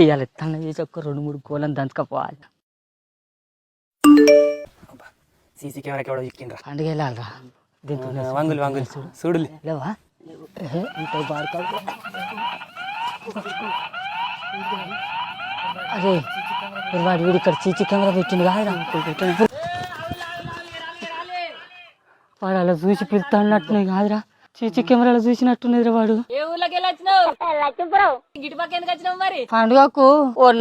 ఇవాళ ఎత్తన్న చేసి ఒక 2-3 కోళ్ళని దంచకపోవాలి. సీసీ కెమెరాకి ఎవడో చిక్కిండ్రా. పండుగ వెళ్ళాలరా. వంగులు వంగులు చూడు లేవా ఇంత బాడుకా. అరే వాడు వీడు ఇక్కడ సీసీ కెమెరా పెట్టింది కాదురా. వాడు అలా చూసి పిలుతాన్నట్టున్నాయి కాదురా. సీసీ కెమెరాలో చూసినట్టున్నదిరా వాడు. ఏ ఊర్లోకి వెళ్ళి వచ్చినావు? గిటి పక్క ఎందుకు వచ్చినావు మరి? పండుగకు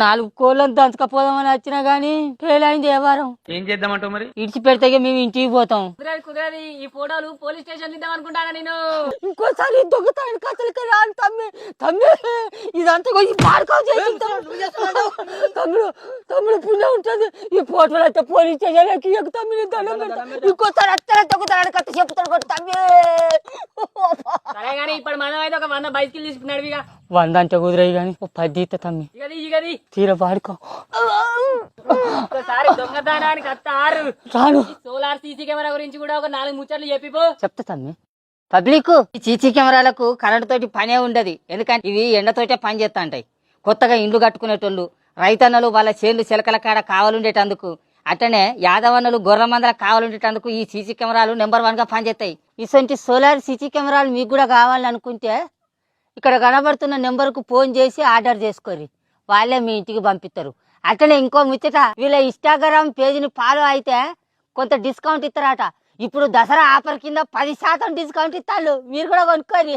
4 కోళ్ళని దంచకపోదామని వచ్చినా గానీ ఫెయిల్ అయింది ఏ వారం. ఏం చేద్దామంటావు మరి? ఇడిచి పెడితే మేము ఇంటికి పోతాం. కుదరది. ఈ ఫోటోలు పోలీస్ స్టేషన్ ఇద్దాం అనుకుంటానా నేను. ఇంకోసారి దొంగతాడు కథలకి రాను తమ్మి. తమ్మి ఇదంతా ఈ పాడుకో చేసి తమ్ముడు పుణ్యం ఉంటుంది. ఈ ఫోటోలు అయితే పోలీస్ స్టేషన్ తమ్మి ఇంకోసారి అత్తనే దొంగతాడు కథ చెప్తాడు కూడా తమ్మి. సరే గానీ ఇప్పుడు మనం అయితే ఒక 100 బైస్కిల్ తీసుకున్నాడు. 100 అంటే కుదిరాయి గానీ 10 ఇస్తా తమ్మి. ఇగది తీర పాడుకో. ఒకసారి దొంగతనానికి అత్తారు రాను. సోలార్ సీసీ కెమెరా గురించి కూడా ఒక 4 ముచ్చట్లు చెప్పిపో. చెప్తా తమ్మి. పబ్లిక్ సీసీ కెమెరాలకు కరెంట్ తోటి పనే ఉండదు. ఎందుకంటే ఇవి ఎండతోటే పని చేస్తా ఉంటాయి. కొత్తగా ఇండ్లు కట్టుకునేటోళ్ళు, రైతన్నలు వాళ్ళ చేన్లు చిలకల కాడ కావాలుండేటందుకు, అట్టనే యాదవన్నలు గొర్రె మందల కావాలుండేటందుకు ఈ సీసీ కెమెరాలు నెంబర్ 1 గా పనిచేస్తాయి. ఇటువంటి సోలార్ సీసీ కెమెరాలు మీకు కూడా కావాలనుకుంటే ఇక్కడ కనబడుతున్న నెంబర్కు ఫోన్ చేసి ఆర్డర్ చేసుకోరి. వాళ్ళే మీ ఇంటికి పంపిస్తారు. అట్లనే ఇంకో ముచ్చట, వీళ్ళ ఇన్స్టాగ్రామ్ పేజీని ఫాలో అయితే కొంత డిస్కౌంట్ ఇస్తారట. ఇప్పుడు దసరా ఆఫర్ కింద 10% డిస్కౌంట్ ఇస్తారు. మీరు కూడా కొనుక్కోరి.